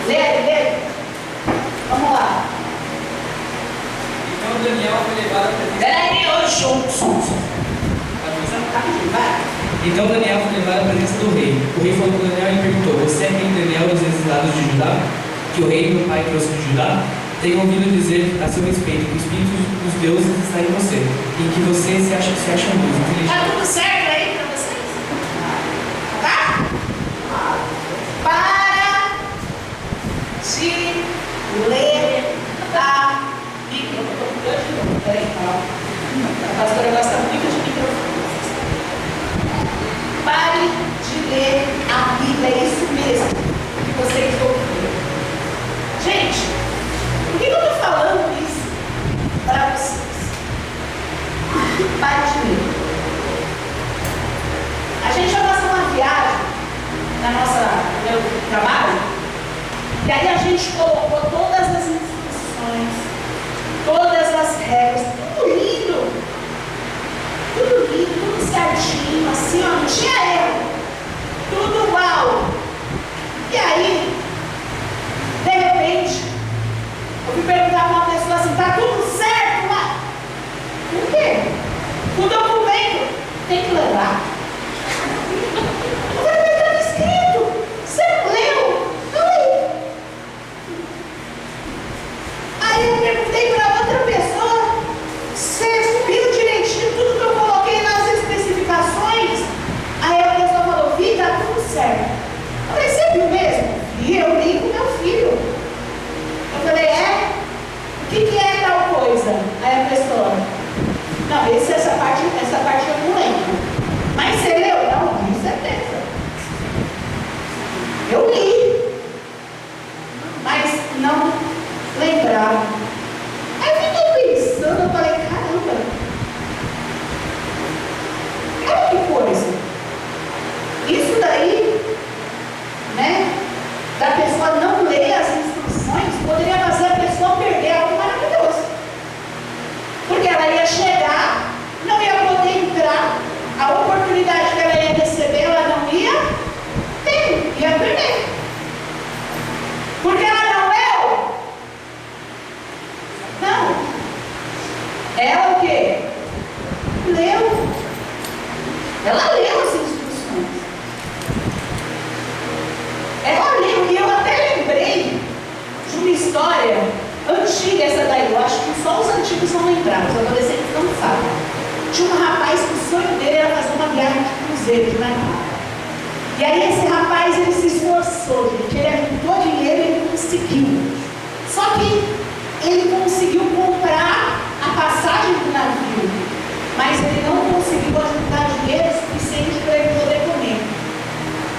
Lê. Vamos lá. Então Daniel foi levado à presença. Peraí, Então Daniel foi levado à presença do rei. O rei falou com Daniel e perguntou: Você é quem Daniel dos exilados de Judá? Que o rei meu pai trouxe de Judá? Tenho ouvido dizer a seu respeito que o Espírito dos deuses está em você, e que você se acha luz, inteligente. tá tudo certo aí pra vocês? Tá? Para de ler a Bíblia. Peraí, a pastora gosta muito de microfone. Pare de ler a Bíblia, é isso mesmo que vocês ouviram. Gente, por que eu estou falando isso para vocês? Pare de ler. A gente vai fazer uma viagem no meu trabalho, e aí a gente colocou todas as instruções, todas as regras, tudo lindo, tudo certinho, assim, ó, não tinha erro, tudo igual. E aí, de repente, eu fui perguntar para uma pessoa assim: tá tudo certo lá? O quê? O documento tem que levar. Eu falei: mas está escrito, você não leu? Não li. Aí eu perguntei para outra pessoa: você viu direitinho tudo que eu coloquei nas especificações? Aí a pessoa falou: vi, tá tudo certo. Eu falei: você viu mesmo? E eu li com meu filho. Eu falei: é? O que é tal coisa? Aí a pessoa: não, essa parte eu não lembro. Mas você leu? Não, com certeza. Eu li, mas não lembrava. Aí eu fiquei pensando, eu falei: caramba, olha que coisa. Isso daí, né, da pessoa não ler as instruções, poderia fazer a pessoa perder algo maravilhoso. Porque ela ia chegar, não ia poder entrar, a oportunidade que ela ia receber, ela não ia ter, ia perder. Porque ela não leu. Não. Ela o quê? Leu. Ela leu as instruções. Ela leu, e eu até lembrei de uma história antiga, essa daí. Eu acho que só os antigos vão lembrar, os adolescentes não sabem. Tinha um rapaz que o sonho dele era fazer uma viagem de cruzeiro, de navio. E aí esse rapaz, ele se esforçou, gente. Ele juntou dinheiro e ele conseguiu. Só que ele conseguiu comprar a passagem do navio, mas ele não conseguiu juntar dinheiro suficiente para ele poder comer.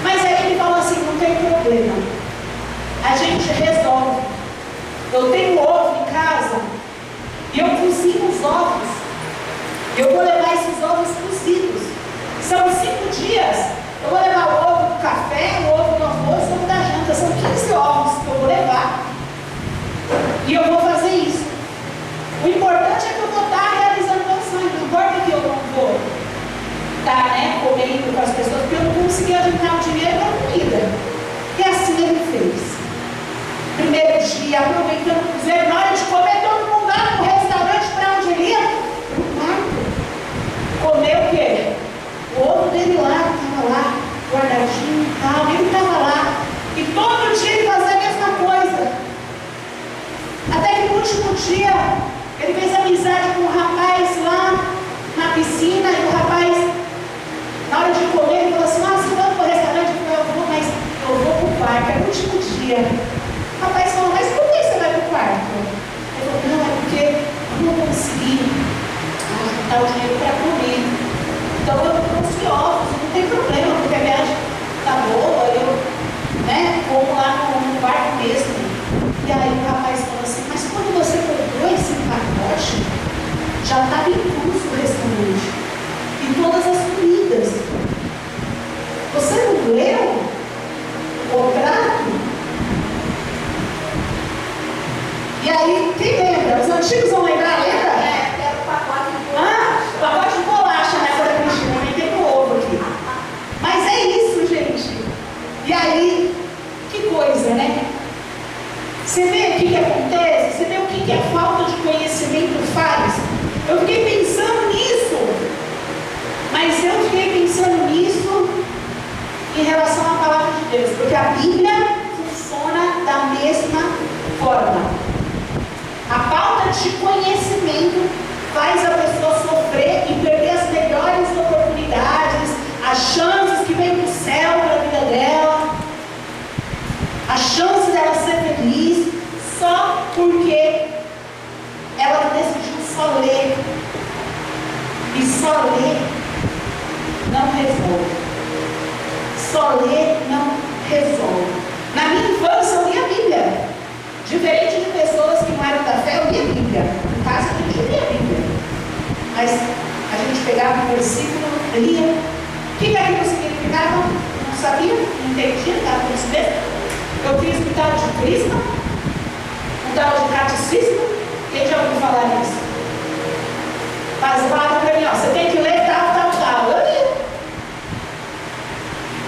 Mas aí ele falou assim: não tem problema, a gente resolve. Eu tenho ovo em casa e eu cozinho os ovos. Eu vou levar esses ovos cozidos. São 5 dias. Eu vou levar o ovo do café, o ovo do almoço, o ovo da janta. São 15 ovos que eu vou levar. E eu vou fazer isso. O importante é que eu vou estar realizando meu sonho. Não importa que eu não vou estar, comendo com as pessoas, porque eu não consegui juntar o dinheiro para a comida. E assim ele fez. Primeiro dia, aproveitando o cruzeiro, na hora de comer, todo mundo lá no restaurante, para onde ele ia? No quarto. Comeu o quê? O ovo dele lá, estava lá, guardadinho e tal, ele estava lá. E todo dia ele fazia a mesma coisa. Até que no último dia, ele fez amizade com um rapaz lá na piscina, e o rapaz, na hora de comer, ele falou assim: você vai para o restaurante? Eu falei: eu vou, mas eu vou para o quarto, é o último dia. O rapaz falou: mas por que você vai para o quarto? Ele falou: não, é porque eu não consegui juntar o dinheiro para comer. Então eu trouxe ovos, não tem problema, porque a viagem está boa, eu como lá no quarto mesmo. E aí o rapaz falou assim: mas quando você comprou esse pacote, já estava incluso o restaurante. E Deus, porque a Bíblia funciona da mesma forma. A falta de conhecimento faz a pessoa sofrer e perder as melhores oportunidades, as chances que vem do céu para a vida dela, a chance dela ser feliz, só porque ela decidiu só ler. E só ler não resolve. Só ler não resolve. Na minha infância eu lia a Bíblia. Diferente de pessoas que não eram da fé, eu lia a Bíblia. Em casa a gente lia a Bíblia. Mas a gente pegava um versículo, lia. O que aquilo significava? Não sabia, não entendia, estava por isso mesmo. Eu fiz um tal de crisma, um tal de catecismo. Quem já ouviu falar nisso? Mas falaram para mim, ó, você tem que ler tal.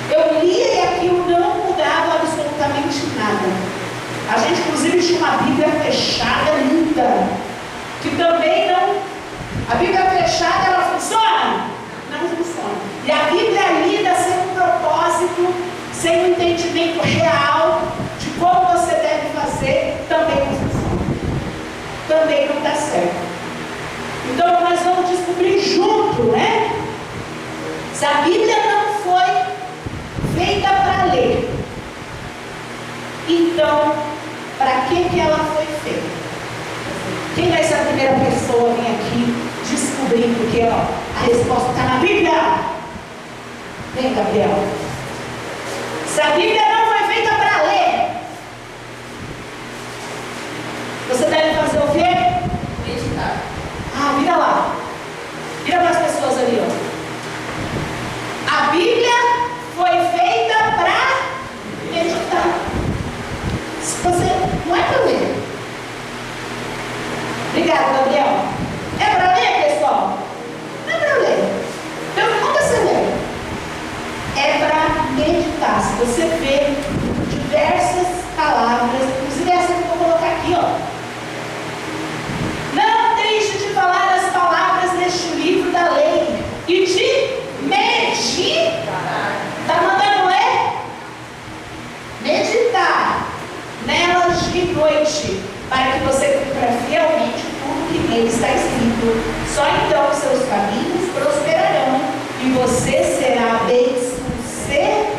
Eu lia e aquilo não mudava absolutamente nada. A gente inclusive tinha uma Bíblia fechada linda, que também não... A Bíblia fechada, ela funciona? Não funciona. E a Bíblia lida sem um propósito, sem um entendimento real de como você deve fazer, também não funciona. Também não dá certo. Então nós vamos descobrir junto, né? Se a Bíblia não foi feita para ler, então, para que ela foi feita? Quem vai ser a primeira pessoa a vir aqui descobrir? Porque a resposta está na Bíblia. Vem, Gabriel. Se a Bíblia não foi feita para ler, você deve fazer o quê? Meditar. Vira lá. Vira para as pessoas ali, ó. A Bíblia foi feita para meditar. Se você não é para ler. Obrigada, Gabriel. É para ler, pessoal? Não é para ler. Então, como você lê? É para meditar. Se você vê diversas palavras, inclusive essa que eu vou colocar aqui, ó. Não deixe de falar as palavras deste livro da lei e de meditar. Está mandando ler? Meditar nelas de noite, para que você cumpra fielmente tudo que nele está escrito. Só então os seus caminhos prosperarão e você será bem-sucedido.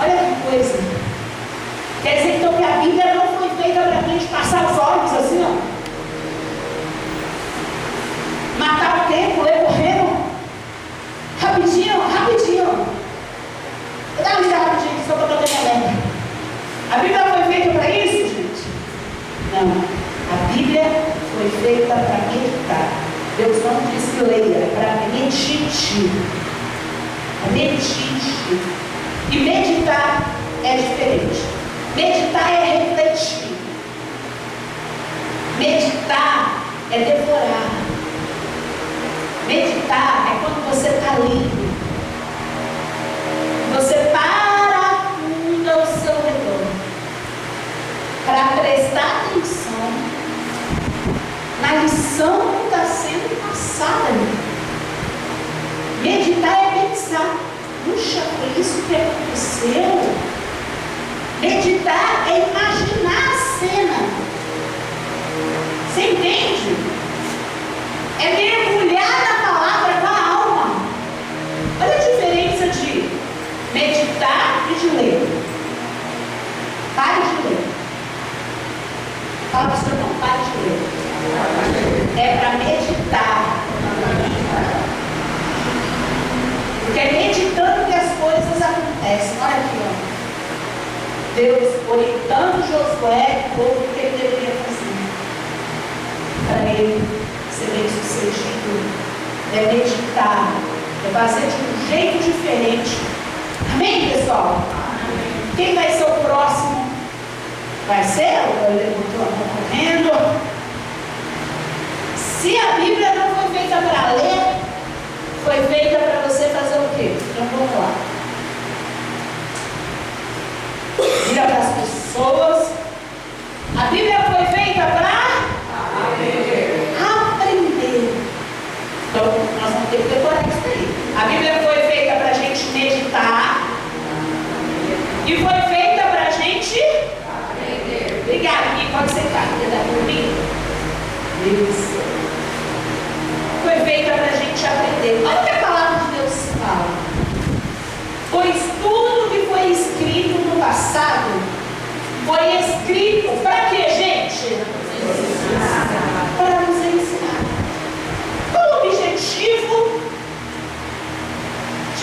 Olha que coisa. Quer dizer então que a Bíblia não foi feita para a gente passar os olhos assim, ó. Matar o tempo, ler correndo. Rapidinho. Vou dar uma lista rapidinho, só para bater minha meta. A Bíblia foi feita para isso, gente? Não. A Bíblia foi feita para meditar. Deus não diz que leia, é para medite. Medite. E meditar é diferente. Meditar é refletir. Meditar é devorar. Meditar é quando você está lendo. Você para tudo ao seu redor para prestar atenção na lição que está sendo passada ali. Meditar é pensar. Puxa, foi isso que aconteceu. Meditar é imaginar a cena. Você entende? É mergulhar na palavra com a alma. Olha a diferença de meditar e de ler. Pare de ler. Fala para o seu irmão, pare de ler. É para meditar. Porque é meditando que as coisas acontecem. Olha aqui, ó. Deus orientando Josué o que ele deveria fazer para ele ser bem sucedido. É meditar, é fazer de um jeito diferente. Amém, pessoal? Amém. Quem vai ser o próximo? Vai ser? Eu levantou a mão correndo. Se a Bíblia não foi feita para ler, foi feita para você fazer o quê? Então vamos lá. Vira para as pessoas. A Bíblia foi feita para aprender. Então nós vamos ter que decorar isso aí. A Bíblia foi feita para a gente meditar.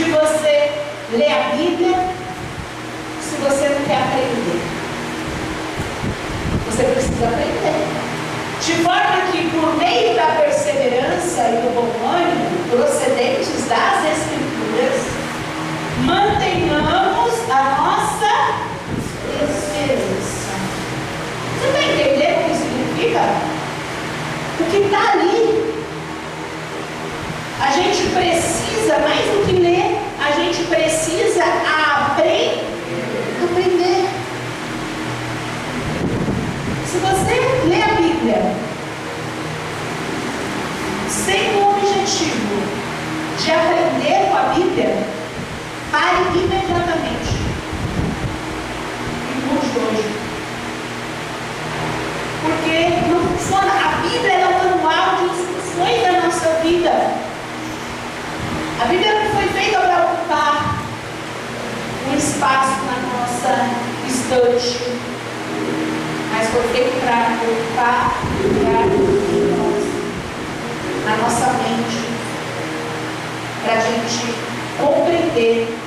de você ler a Bíblia se você não quer aprender. Você precisa aprender. De forma que, por meio da perseverança e do bom ânimo, procedentes das Escrituras, mantenhamos a nossa esperança. Você está entendendo o que significa? O que está ali. A gente precisa, mais do que ler, a gente precisa aprender. Se você lê a Bíblia sem o objetivo de aprender com a Bíblia, pare imediatamente e mude hoje. Porque não funciona. A Bíblia é um manual de instruções da nossa vida. A Bíblia não foi feita para ocupar um espaço na nossa estante, mas foi feita para ocupar lugar em nós, na nossa mente, para a gente compreender,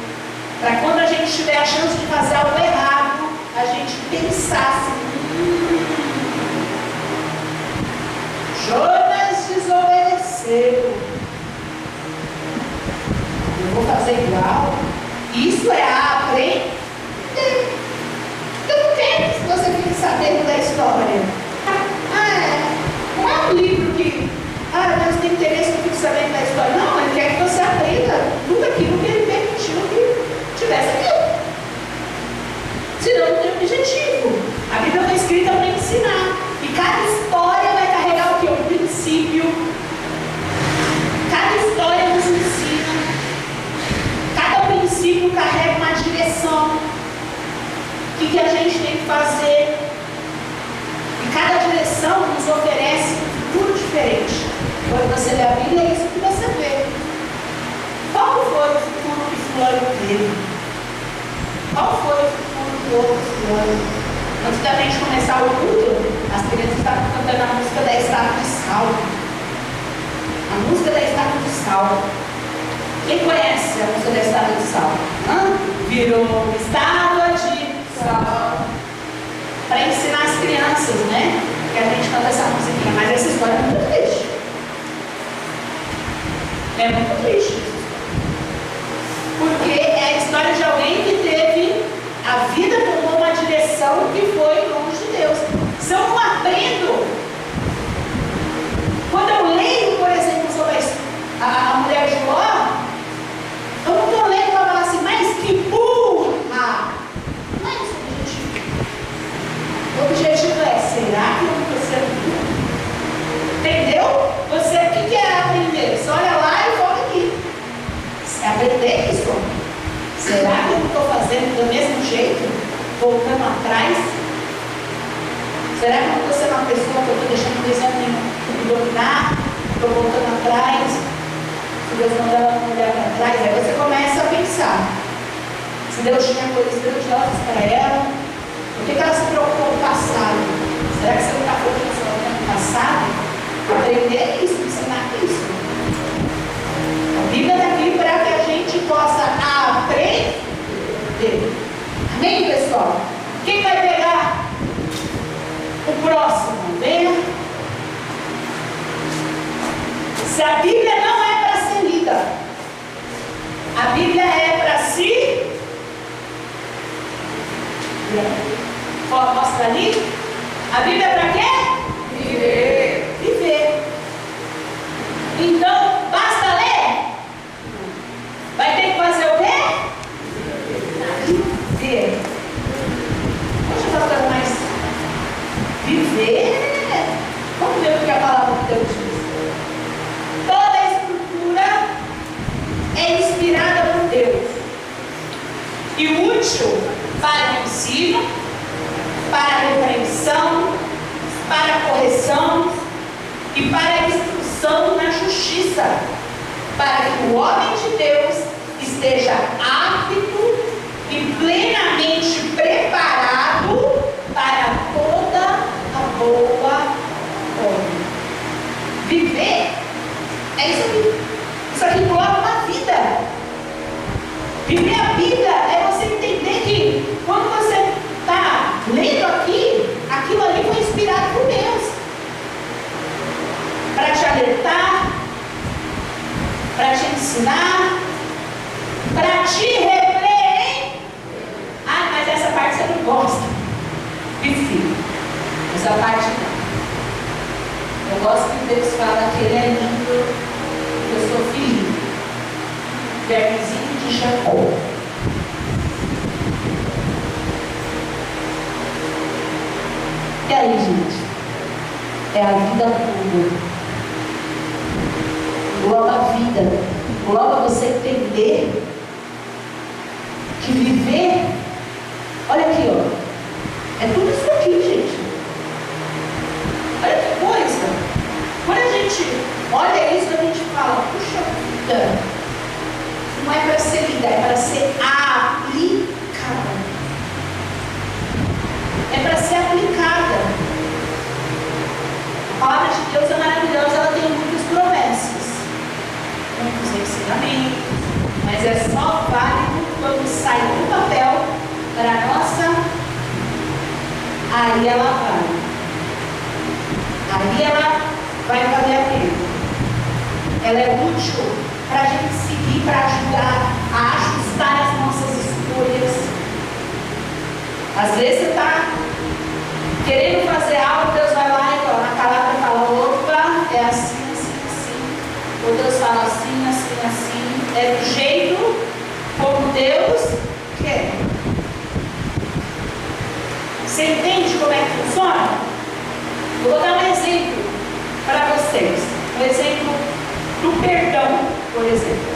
para quando a gente tiver a chance de fazer algo errado, a gente pensar assim: Jonas desobedeceu, eu vou fazer igual. Isso é aprender. Eu não quero que você fique sabendo da história. Não é um livro que Deus tem interesse que eu fique sabendo da história. Não, Ele quer que você aprenda tudo aquilo que Ele permitiu que tivesse aquilo. Senão não tem objetivo. A Bíblia foi escrita para ensinar. E cada história vai carregar o quê? Um princípio. Cada história nos ensina. Cada princípio carrega uma direção. O que a gente tem que fazer? E cada direção nos oferece um futuro diferente. Quando você lê a Bíblia, é isso que você vê. Qual foi o futuro que fulano teve? Qual foi o futuro do outro fulano? Antes da gente começar o culto, as crianças estavam cantando a música da Estátua de Sal. A música da Estátua de Sal. Quem conhece a música da Estátua de Sal? Virou estátua de sal. Para ensinar as crianças, né? Que a gente canta essa musiquinha. Mas essa história é muito triste. É muito triste. Porque é a história de alguém que teve a vida tomou uma direção que foi longe de Deus. Se eu não aprendo, quando eu leio, por exemplo, sobre a mulher de Ló, eu não estou lendo para falar assim, mas que burra! Não é esse o objetivo. O objetivo é, será que eu não estou sendo burra? Entendeu? Você, o que é aprender? Você olha lá e volta aqui. É aprender isso. Será que eu não estou fazendo do mesmo jeito? Voltando atrás? Será que eu não estou sendo uma pessoa que eu estou deixando o desânimo me dominar? Estou voltando atrás? Se Deus mandar ela olhar para trás, aí você começa a pensar. Se Deus tinha coisas grandiosas para ela, por que ela se preocupou com o passado? Será que você não está focando só no passado? Aprender isso, ensinar isso. A Bíblia está aqui para que a gente possa aprender. Amém, pessoal? Quem vai pegar o próximo? Venha. Se a Bíblia não é para ser lida, a Bíblia é para si. Mostra ali. A Bíblia é para quê? Viver. Viver. Então, basta ler? Vai ter que fazer o quê? Viver. Deixa eu falar mais. Viver. Vamos ver o que a palavra de Deus diz. Toda a escritura é inspirada por Deus e útil para o ensino, para a repreensão, para a correção e para a instrução na justiça, para que o homem de Deus esteja apto e plenamente preparado para toda a boa obra. Viver é isso aqui. Isso aqui engloba uma vida. vermezinho de Jacó. E aí, gente? É a vida pura. Engloba a vida. Engloba você entender que viver. Olha aqui, ó. É tudo isso aqui, gente. Olha que coisa. Quando a gente olha isso, a gente fala, puxa vida, não é para ser lida, é para ser aplicada. É para ser aplicada. A palavra de Deus é maravilhosa, ela tem muitas promessas, muitos ensinamentos, mas é só válido quando sai do papel para a nossa. Aí ela vai. Aí ela vai valer a pena. Ela é útil para a gente seguir, para ajudar a ajustar as nossas escolhas. Às vezes você está querendo fazer algo, Deus vai lá e na palavra fala, opa, é assim, assim, assim. Ou Deus fala assim, assim, assim. É do jeito como Deus quer. Você entende como é que funciona? Eu vou dar um exemplo para vocês. Um exemplo do perdão, por exemplo.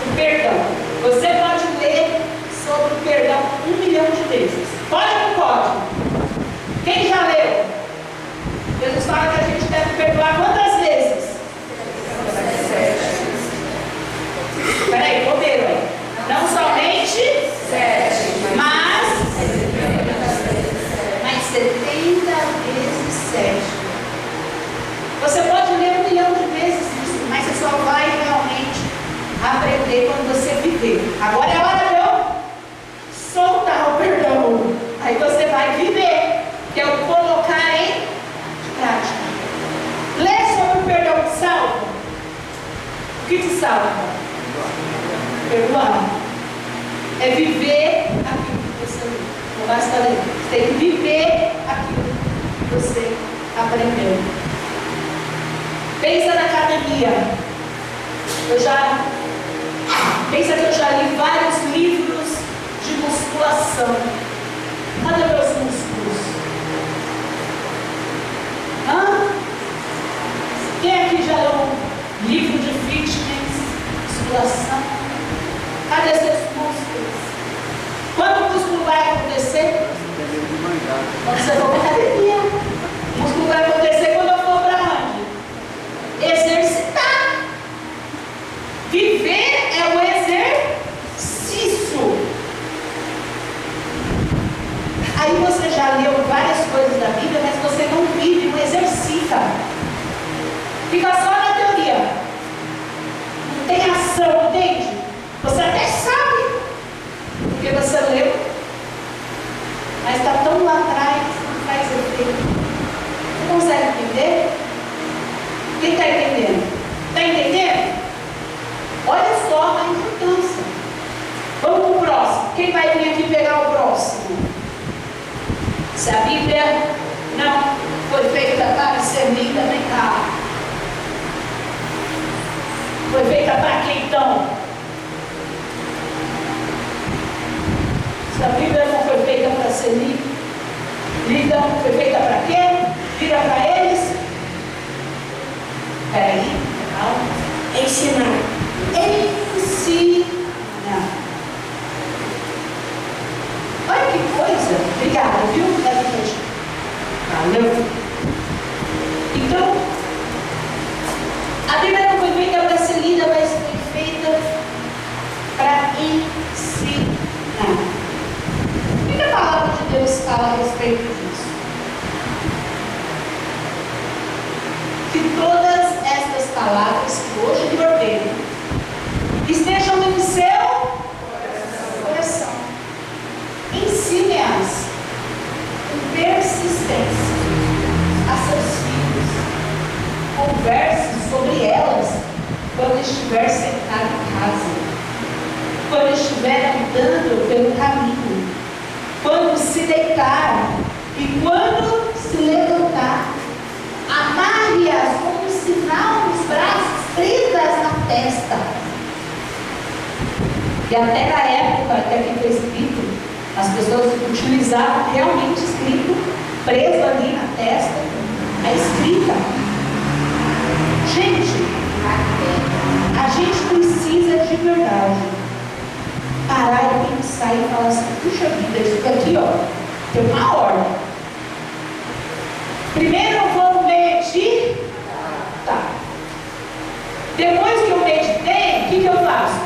O perdão. Você pode ler sobre o perdão 1 milhão de vezes. Pode ou não pode? Quem já leu? Jesus fala que a gente deve perdoar quantas vezes? 7. Peraí, comeram aí. Não somente 7, mas 70 vezes 7. Você pode ler 1 milhão de vezes isso, mas você só vai realmente aprender quando você viver. Agora é hora de eu soltar o perdão. Aí você vai viver, que é o colocar em prática. Lê sobre o perdão que salva. O que te salva? Perdoar. É viver aquilo que você lê. Não basta ler. Você tem que viver aquilo que você aprendeu. Pensa na academia. Pensa que eu já li vários livros de musculação. Cadê meus músculos? Quem aqui já leu um livro de fitness, musculação? Cadê seus músculos? Quando o músculo vai acontecer? Quando você for para a academia. O músculo vai acontecer quando eu for para onde? Exercitar. Viver é o exercício. Aí você já leu várias coisas da Bíblia, mas você não vive, não exercita. Fica só na teoria. Não tem ação, entende? Você até sabe, porque você leu, mas está tão lá atrás, não faz efeito. Você consegue entender? Quem está entendendo? Está entendendo? Olha só a importância. Vamos para o próximo. Quem vai vir aqui pegar o próximo? Se a Bíblia não foi feita para ser lida, vem cá. Foi feita para quem então? Se a Bíblia não foi feita para ser lida, foi feita para quê? Vira para eles. Peraí, calma. Ensinar. Olha que coisa. Obrigada, viu? Valeu. Então, a Bíblia não foi feita para ser lida, mas foi feita para ensinar. O que a palavra de Deus fala a respeito disso? Que todas estas palavras que hoje lhe ordeno estejam no seu coração. Ensine-as com persistência a seus filhos. Converse sobre elas quando estiver sentado em casa, quando estiver andando pelo caminho, quando se deitar e quando se levantar. Amarre-as como um sinal nos braços, presas na testa. E até na época que aqui foi escrito, as pessoas utilizavam realmente escrito, preso ali na testa, a escrita. Gente, a gente precisa de verdade parar e pensar e falar assim, puxa vida, isso aqui, ó, tem uma ordem. Primeiro eu vou meditar. Depois que eu meditei, o que eu faço?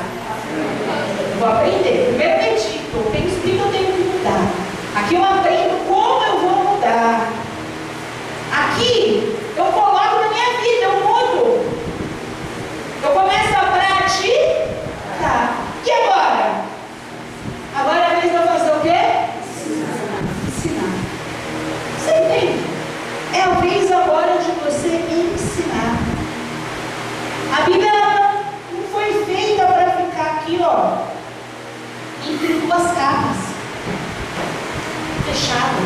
Eu vou aprender. Primeiro eu medito, eu penso o que eu tenho que mudar. Aqui eu aprendo como eu vou mudar. Aqui eu coloco na minha vida, eu mudo. Eu começo a praticar. E agora? Agora é a vez de eu fazer o quê? Ensinar. Você entende? É a vez agora de você ensinar. A Bíblia não foi feita para ficar aqui, ó, entre duas capas, fechada.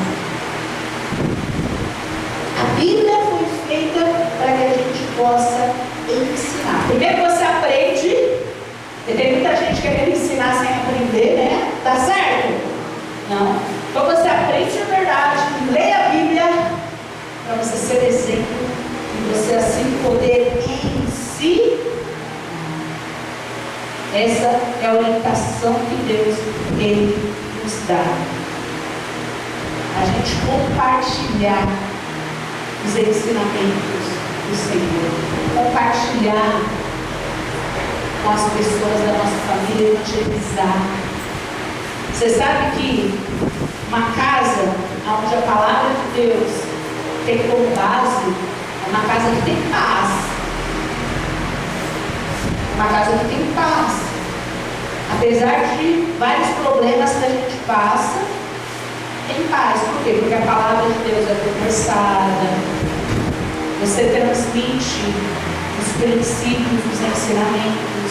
A Bíblia foi feita para que a gente possa ensinar. Primeiro você aprende, e tem muita gente querendo ensinar sem aprender, né? Tá certo? Não. Então você aprende de verdade, lê a Bíblia, para você ser exemplo, e você assim poder ensinar. Essa é a orientação que Deus Ele nos dá. A gente compartilhar os ensinamentos do Senhor, compartilhar com as pessoas da nossa família, evangelizar. Você sabe que uma casa onde a palavra de Deus tem como base é uma casa que tem paz. Uma casa que tem paz. Apesar de vários problemas que a gente passa, tem paz. Por quê? Porque a palavra de Deus é conversada. Você transmite os princípios, os ensinamentos.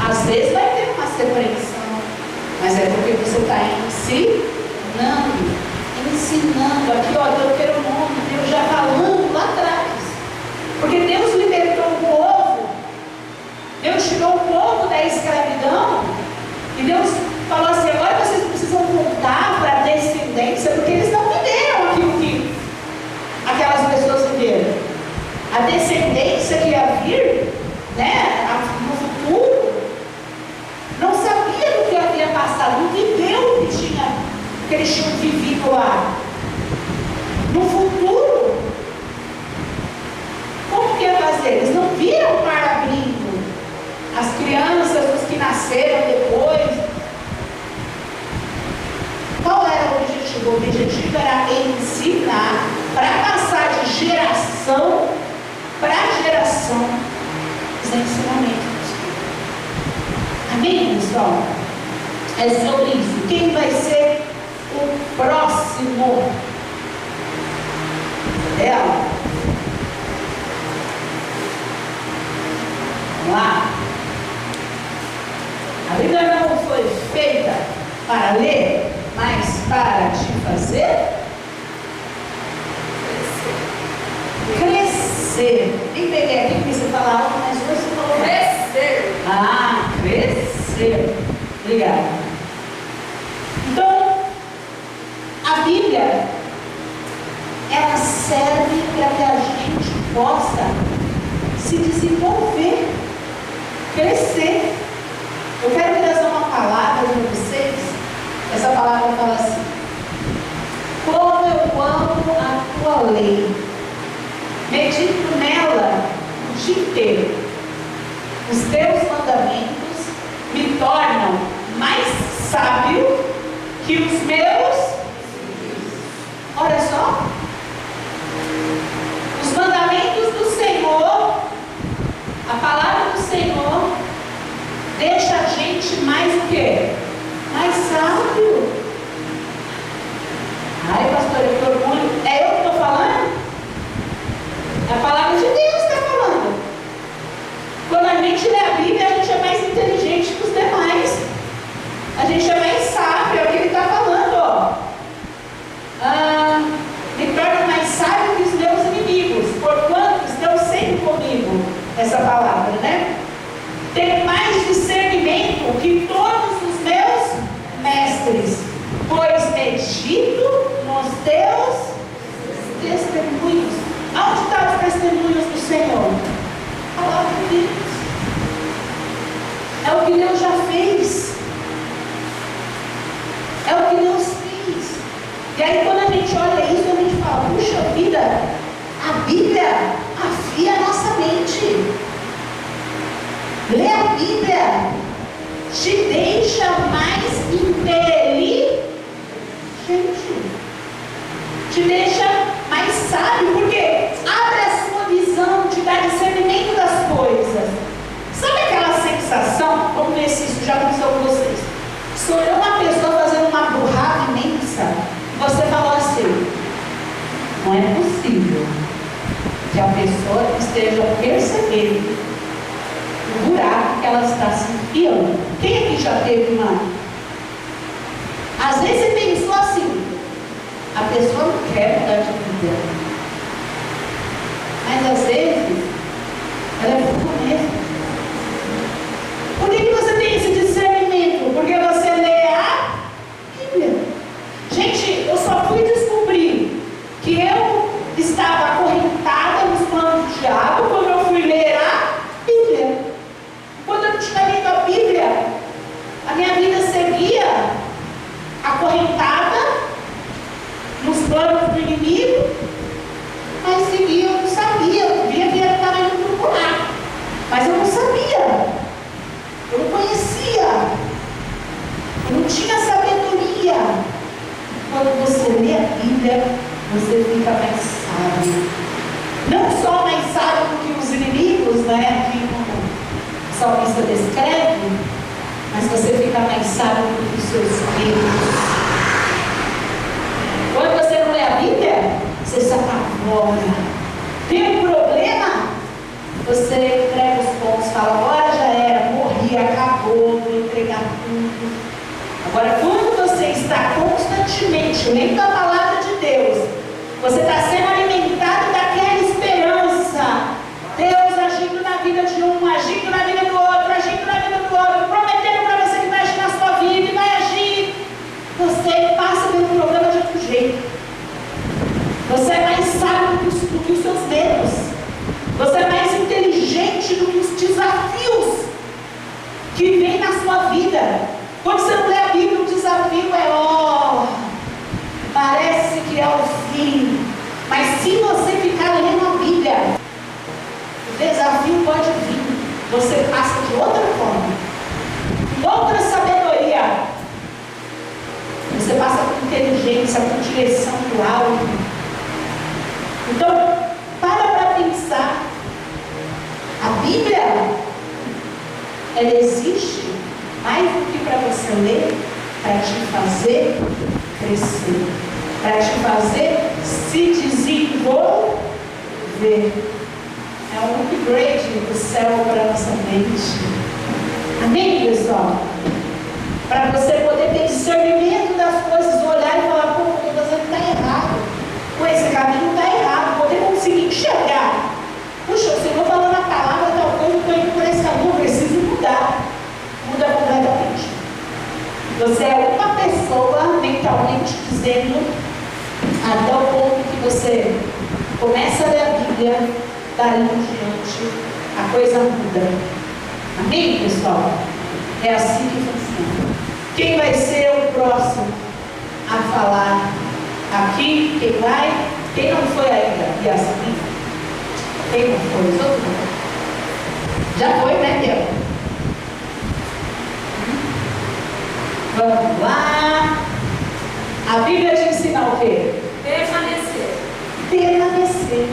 Às vezes vai ter uma repreensão, mas é porque você está ensinando. Aqui, ó, Deuteronômio, Deus já falando lá atrás. Porque Deus libertou o povo. Deus tirou o povo da escravidão e Deus falou assim, agora vocês precisam voltar para a descendência, porque eles não viveram aquilo que aquelas pessoas viveram. A descendência que ia vir, né, no futuro, não sabia do que havia passado, não viveu o que eles tinham vivido lá. No futuro, como que ia fazer? Eles não viram o mar abrindo. As crianças, os que nasceram depois. Qual era o objetivo? O objetivo era ensinar para passar de geração para geração os ensinamentos. Amém, pessoal? É sobre isso. Quem vai ser o próximo dela? Vamos lá. A Bíblia não foi feita para ler, mas para te fazer crescer. Nem peguei aqui porque você fala alto, mas hoje você falou crescer. Ah, crescer. Obrigada. Então, a Bíblia, ela serve para que a gente possa se desenvolver, crescer. Eu quero trazer uma palavra para vocês. Essa palavra fala assim: como eu amo a tua lei, medito nela o dia inteiro. Os teus mandamentos me tornam mais sábio que os meus. Olha só. Os mandamentos do Senhor, a palavra do Senhor, deixa a gente mais o quê? Mais sábio. Ai, pastor, eu tô orgulho. É eu que estou falando? É a palavra de Deus que está falando. Quando a gente lê a Bíblia, a gente é mais inteligente que os demais. A gente é mais sábio, é o que ele está falando, ó. Me torna mais sábio que os meus inimigos, porquanto estão sempre comigo. Essa palavra, né? Tem mais discernimento que todos gente olha isso, a gente fala, puxa vida, a Bíblia afia a nossa mente. Ler a Bíblia te deixa mais inteligente, te deixa mais sábio, porque abre a sua visão, te dá discernimento das coisas. Sabe aquela sensação, vamos ver se isso já aconteceu com vocês, você olhou uma pessoa fazendo uma burrada imensa, e você falou assim, não é possível que a pessoa esteja percebendo o buraco que ela está se enfiando. Quem aqui já teve uma? Às vezes você pensou assim, a pessoa não quer mudar de vida, mas às vezes ela é burra mesmo. Por que você tem esse discernimento? Porque você lê a Bíblia. Gente, eu só fui descobrir que eu estava acorrentada nos planos do diabo quando eu fui ler a Bíblia. Quando eu tinha lido a Bíblia, a minha vida seguia acorrentada nos planos do inimigo, mas seguia, eu não sabia, eu via que ele estava indo para o buraco, mas eu não sabia, eu não conhecia, eu não tinha sabedoria. Quando você lê a Bíblia, você fica mais sábio, não só mais sábio do que os inimigos, né, que o salmista descreve, mas você fica mais sábio do que os seus medos. Quando você não lê a Bíblia, você se apavora. Tem um problema, você entrega os pontos, fala, agora já era, morri, acabou, vou entregar tudo. Agora, quando você está constantemente lendo a palavra de Deus, você está sendo alimentado daquela esperança. Deus agindo na vida de um, agindo na vida do outro, agindo na vida do outro, prometendo para você que vai agir na sua vida e vai agir. Você passa pelo problema de outro jeito. Você é mais sábio do que os seus medos. Você é mais inteligente do que os desafios que vêm na sua vida. Quando você não lê a Bíblia, o desafio é parece que é o fim. Mas se você ficar lendo a Bíblia, o desafio pode vir. Você passa de outra forma, com outra sabedoria. Você passa com inteligência, com direção do alto. Então, para pensar. A Bíblia, ela existe mais do que para você ler, para te fazer crescer, para te fazer se desenvolver. É um upgrade do céu para a nossa mente. Amém, pessoal? Para você poder ter discernimento das coisas, olhar e falar, pô, o que eu estou fazendo está errado. Pô, esse caminho está errado. Poder conseguir enxergar. Puxa, o Senhor falou na palavra, tal coisa, eu estou indo por esse caminho, eu preciso mudar. Muda completamente. Você é uma pessoa mentalmente dizendo, até o ponto que você começa a ler a Bíblia, dali em diante, a coisa muda. Amém, pessoal? É assim que funciona. Quem vai ser o próximo a falar aqui? Quem vai? Quem não foi ainda? Yasmin? Quem não foi? Todo mundo. Já foi, né, Bel? Vamos lá. A Bíblia te ensina o quê? Permanecer. Permanecer.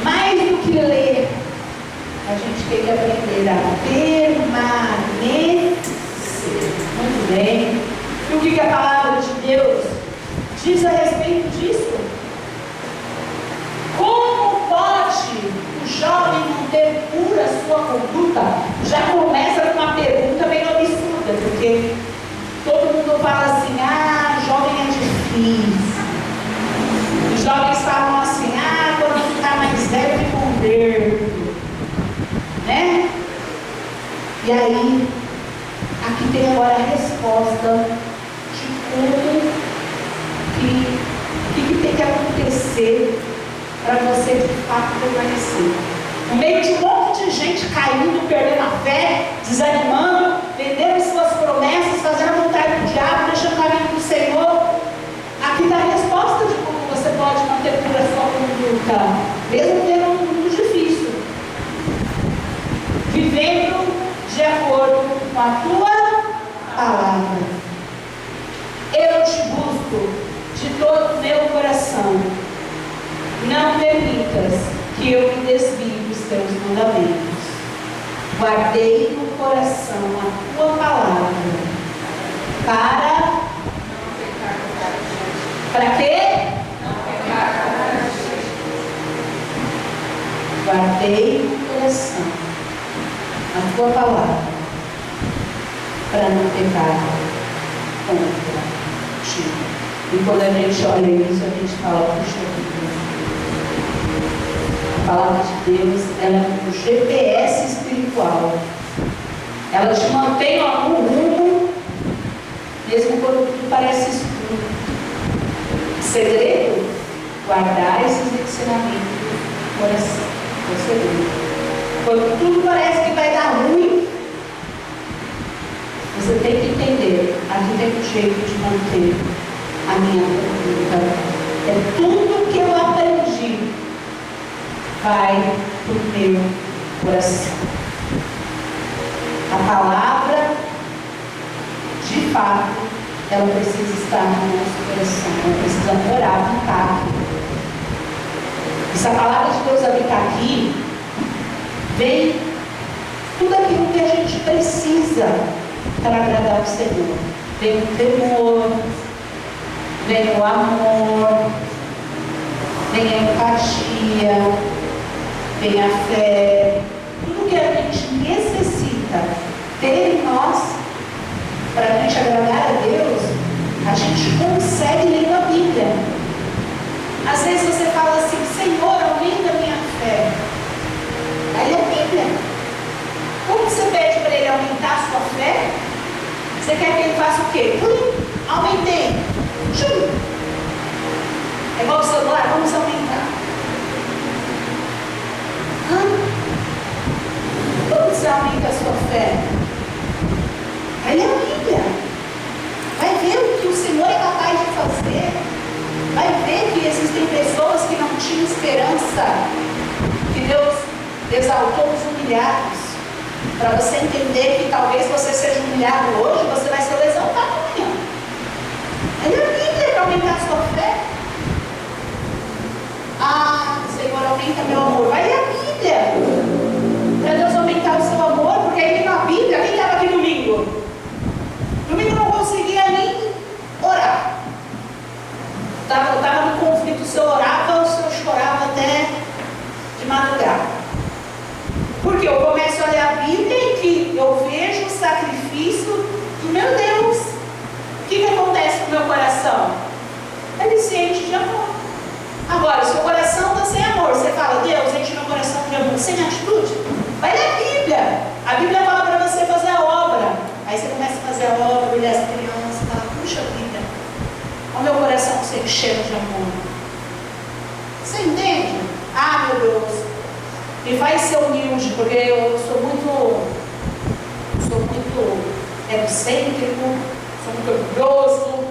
Mais do que ler, a gente tem que aprender a permanecer. Muito bem. E o que a palavra de Deus diz a respeito disso? Como pode o jovem manter pura sua conduta? Já começa com uma pergunta bem absurda, porque todo mundo fala assim, jovem é difícil. Os jovens falam assim, quando ficar mais velho me converto. Né? E aí, aqui tem agora a resposta de como que tem que acontecer para você de fato permanecer. No meio de um monte de gente caindo, perdendo a fé, desanimando, vendendo suas promessas, fazendo a vontade do diabo, deixando o caminho do Senhor. Aqui está a resposta palavra. Eu te busco de todo o meu coração. Não permitas que eu me desvie dos teus mandamentos. Guardei no coração a tua palavra. Para quê? Guardei no coração a tua palavra para não pecar contra ti. E quando a gente olha isso, a gente fala, puxa vida. A palavra de Deus, ela é um GPS espiritual. Ela te mantém no rumo, mesmo quando tudo parece escuro. O segredo, guardar esses ensinamentos no coração. É o segredo. Quando tudo parece que vai dar ruim, você tem que entender, aqui tem um jeito de manter a minha conduta. É tudo que eu aprendi vai para o meu coração. A palavra, de fato, ela precisa estar no nosso coração. Ela precisa morar, habitar aqui. E se a palavra de Deus habitar aqui, vem tudo aquilo que a gente precisa para agradar o Senhor. Vem o temor, vem o amor, vem a empatia, vem a fé. Tudo que a gente necessita ter em nós para a gente agradar a Deus, a gente consegue lendo a Bíblia. Às vezes você fala assim, Senhor, aumenta a minha fé. Aí é a Bíblia. Como você pede para Ele aumentar a sua fé? Você quer que Ele faça o quê? Aumentei. É igual o celular, vamos aumentar. Como você aumenta a sua fé? Aí é a Bíblia. Vai ver o que o Senhor é capaz de fazer. Vai ver que existem pessoas que não tinham esperança, que Deus exaltou os humilhados. Para você entender que talvez você seja humilhado hoje, você vai ser exaltado amanhã. É a Bíblia para aumentar a sua fé. Ah, Senhor, aumenta meu amor. Vai ler a Bíblia. Para Deus aumentar o seu amor, porque aí na Bíblia, quem estava aqui domingo? Domingo não conseguia nem orar. Eu estava no conflito, se eu orava ou se eu chorava até de madrugada. Porque eu começo a ler a Bíblia e que eu vejo o sacrifício do meu Deus. O que acontece com o meu coração? Ele se enche de amor. Agora, se o coração está sem amor, você fala, Deus, enche meu coração de amor, sem atitude, vai ler a Bíblia. A Bíblia fala para você fazer a obra. Aí você começa a fazer a obra, olhar as crianças, fala, puxa vida, olha o meu coração se enchendo de amor. Você entende? Ah, meu Deus, me faz ser humilde, porque eu sou muito egocêntrico, sou muito orgulhoso,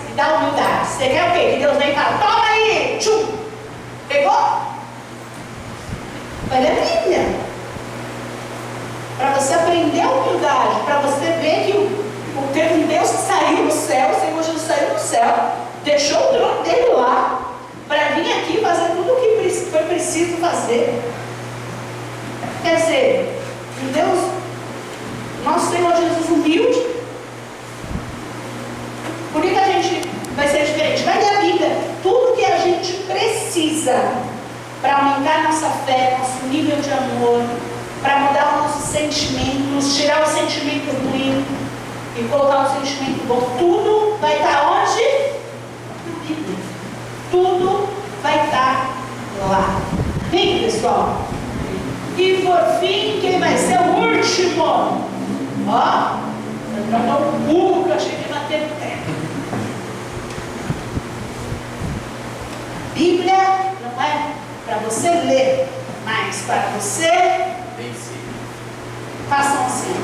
me dá humildade. Você quer o quê? Que Deus vem e fala, toma aí, tchum, pegou? Vai ler a Bíblia. Para você aprender a humildade, para você ver que teve um Deus que saiu do céu, o Senhor Jesus saiu do céu, deixou o trono dele lá, para vir aqui fazer tudo o que foi preciso fazer. Quer dizer, Deus, nosso Senhor Jesus humilde, por que a gente vai ser diferente? Vai ler a Bíblia. Tudo que a gente precisa para aumentar nossa fé, nosso nível de amor, para mudar os nossos sentimentos, tirar o sentimento ruim e colocar o sentimento bom, tudo vai estar onde? Na Bíblia. Tudo vai estar lá. Vem, pessoal. E por fim, quem vai ser o último? Ó, eu troco um burro que eu achei que ia bater no pé. Bíblia não é para você ler, mas para você vencer. Façam assim.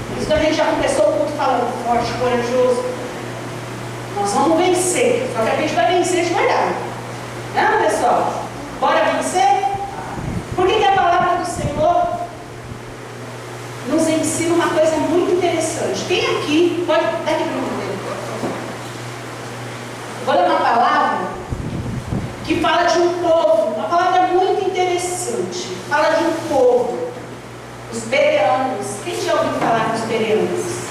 Por isso que a gente já começou o culto falando forte, corajoso. Nós vamos vencer, só que a gente vai vencer de verdade. Não, pessoal? Bora vencer? Por que a palavra do Senhor nos ensina uma coisa muito interessante. Quem aqui, pode dar aqui para o meu. Vou ler uma palavra que fala de um povo, uma palavra muito interessante. Fala de um povo, os bereanos. Quem já ouviu falar dos bereanos?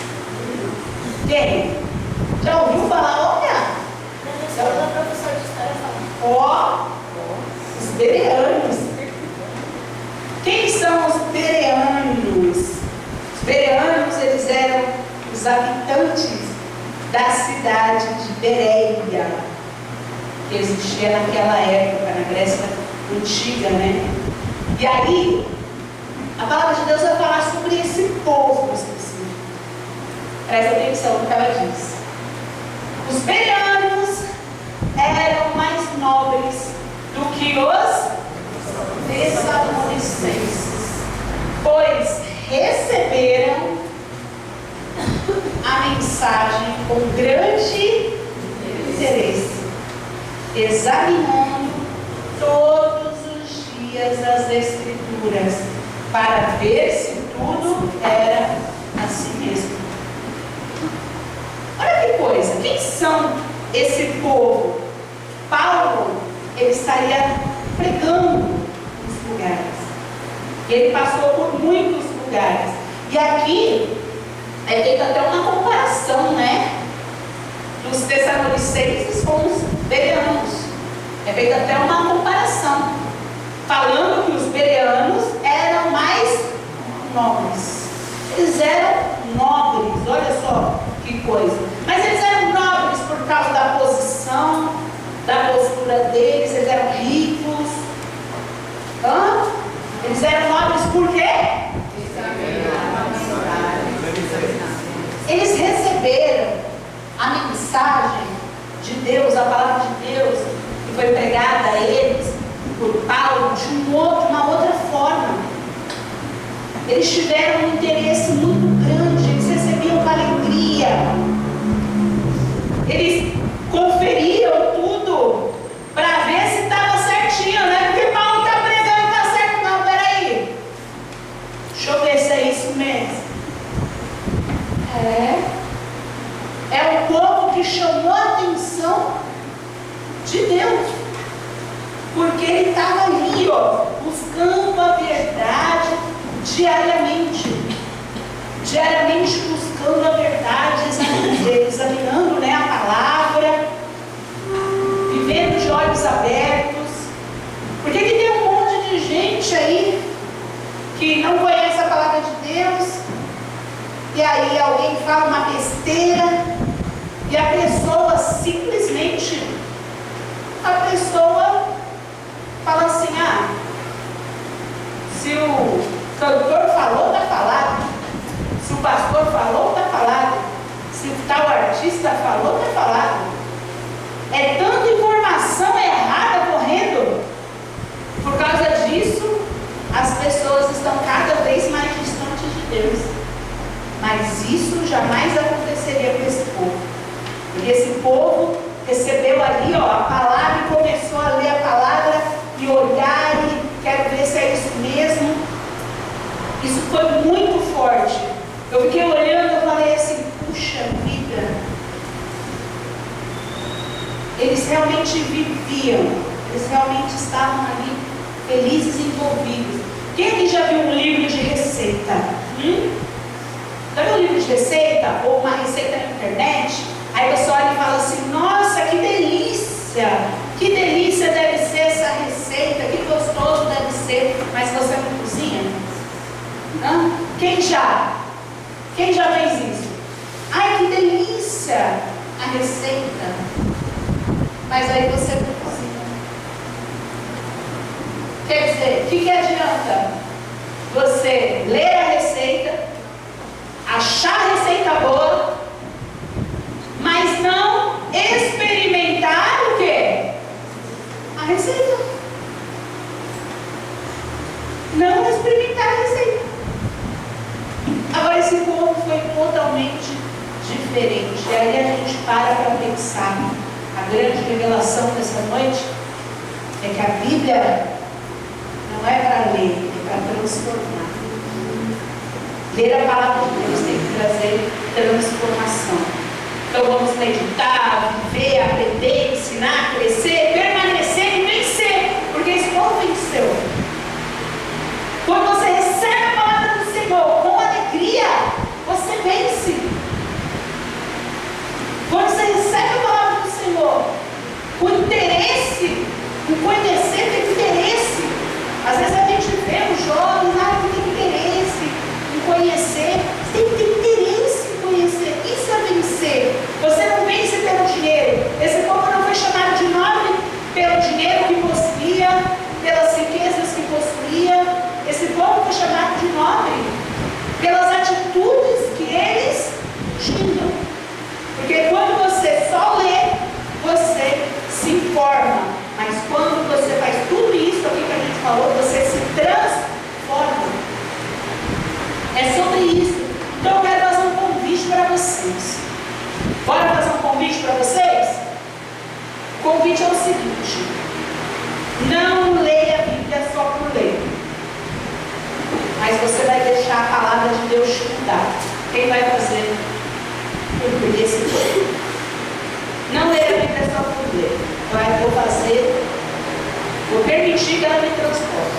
Quem? Já ouviu falar? Olha! O professor de história falou. Ó, os bereanos. Quem são os bereanos? Os bereanos, eles eram os habitantes da cidade de Bereia, que existia naquela época, na Grécia Antiga, né? E aí, a palavra de Deus vai falar sobre esse povo específico. Presta atenção no que ela diz. Os bereanos eram mais nobres do que os Tessalonicenses, pois receberam a mensagem com grande interesse, examinando todos os dias as Escrituras, para ver se tudo era assim mesmo. Olha que coisa, quem são esse povo? Paulo, ele estaria pregando nos lugares. Ele passou por muitos lugares. E aqui é feita até uma comparação, né? Dos Tessalonicenses com os bereanos. É feita até uma comparação, falando que os bereanos eram mais nobres. Eles eram nobres, olha só que coisa. Mas eles eram nobres por causa da posição, da postura deles, eles eram ricos. Eles eram nobres por quê? Eles receberam a mensagem de Deus, a palavra de Deus, que foi pregada a eles por Paulo de uma outra forma. Eles tiveram um interesse muito grande, eles recebiam com alegria. Eles conferiram tudo para ver se estava certinho, né? Porque Paulo está pregando, está certo? Não, peraí. Deixa eu ver se é isso mesmo. É o povo que chamou a atenção de Deus, porque ele estava ali, ó, buscando a verdade diariamente buscando a verdade, examinando, né, a palavra, vivendo de olhos abertos. Porque que tem um monte de gente aí que não conhece a palavra de Deus, e aí alguém fala uma besteira, e a pessoa simplesmente, fala assim, se o cantor falou, está falado. Se o pastor falou, está falado. Se o tal artista falou, está falado. É tanta informação errada correndo. Por causa disso, as pessoas estão cada vez mais distantes de Deus. Mas isso jamais aconteceria com esse povo. Porque esse povo recebeu ali, ó, a palavra e começou a ler a palavra e olhar e quero ver se é isso mesmo. Isso foi muito forte. Eu fiquei olhando e falei assim, puxa vida. Eles realmente viviam, eles realmente estavam ali felizes e envolvidos. Quem aqui já viu um livro de receita? Já viu um livro de receita? Ou uma receita na internet? Aí você olha e fala assim, nossa, que delícia! Que delícia deve ser essa receita, que gostoso deve ser. Mas você não cozinha? Quem já fez isso? Ai, que delícia a receita. Mas aí você não cozinha. Quer dizer, o que adianta você ler a receita, achar a receita boa, mas não experimentar o quê? A receita. Não experimentar a receita. Agora esse povo foi totalmente diferente. E aí a gente para pensar. A grande revelação dessa noite é que a Bíblia não é para ler, é para transformar. Ler a palavra de Deus tem que trazer transformação. Então vamos meditar, viver, aprender, ensinar, crescer, permanecer e vencer, porque esse povo venceu. Quando você recebe a palavra do Senhor com alegria, você vence. Quando você recebe a palavra do Senhor com interesse, com conhecer, tem interesse. Às vezes a gente vê os jovens, não tem interesse em conhecer. Você tem que ter interesse em conhecer. Isso é vencer. Você não vence pelo dinheiro. Esse povo não foi chamado de nobre pelo dinheiro que possuía, pelas riquezas que possuía. Esse povo foi chamado de nobre pelas atitudes que eles tinham. Porque quando você só lê, você se informa. Mas quando você faz tudo isso aqui que a gente falou, você se transforma. É sobre isso. Então eu quero fazer um convite para vocês. Bora fazer um convite para vocês? O convite é o seguinte: não leia a Bíblia só por ler, mas você vai deixar a palavra de Deus te mudar. Quem vai fazer esse povo? Não leia a Bíblia só por ler. Vou permitir que ela me transforme.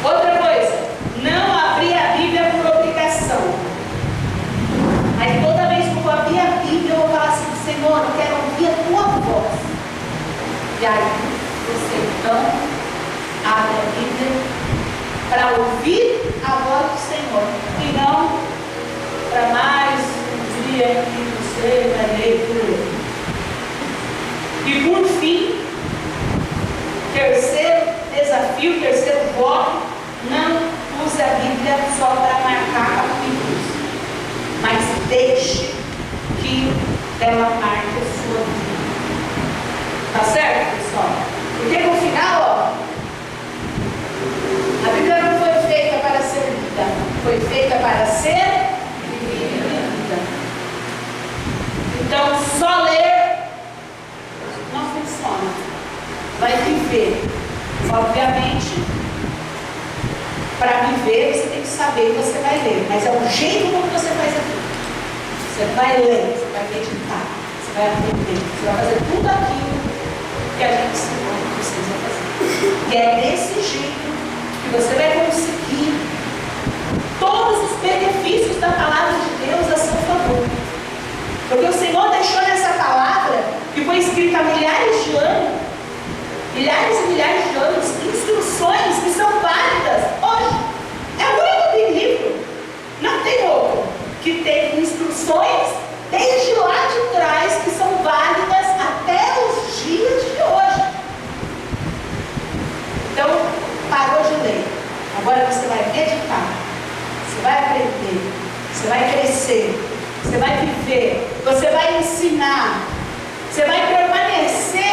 Outra coisa, não abrir a Bíblia por obrigação. Mas toda vez que eu vou abrir a Bíblia, eu vou falar assim: Senhor, eu quero ouvir a tua voz. E aí, você então abre a Bíblia para ouvir a voz do Senhor, e não para mais um dia que você vai ler por ele. E por fim, terceiro desafio, terceiro voto: não use a Bíblia só para marcar capítulos, mas deixe que ela marque a sua vida. Tá certo, pessoal? Porque no final, a Bíblia não foi feita para ser lida, foi feita para ser vivida. Então, só ler não funciona. Vai viver. Obviamente, para viver, você tem que saber que você vai ler, mas é o jeito como você faz aquilo. Você vai ler, você vai meditar, você vai aprender, você vai fazer tudo aquilo que a gente ensinou que vocês vão fazer. E é desse jeito que você vai conseguir todos os benefícios da palavra de Deus a seu favor. Porque o Senhor deixou nessa palavra, que foi escrita há milhares de anos, milhares e milhares de anos, instruções que são válidas hoje. É o único livro, não tem outro, que tem instruções desde lá de trás que são válidas até os dias de hoje. Então, parou de ler. Agora você vai meditar, você vai aprender, você vai crescer, você vai viver, você vai ensinar, você vai permanecer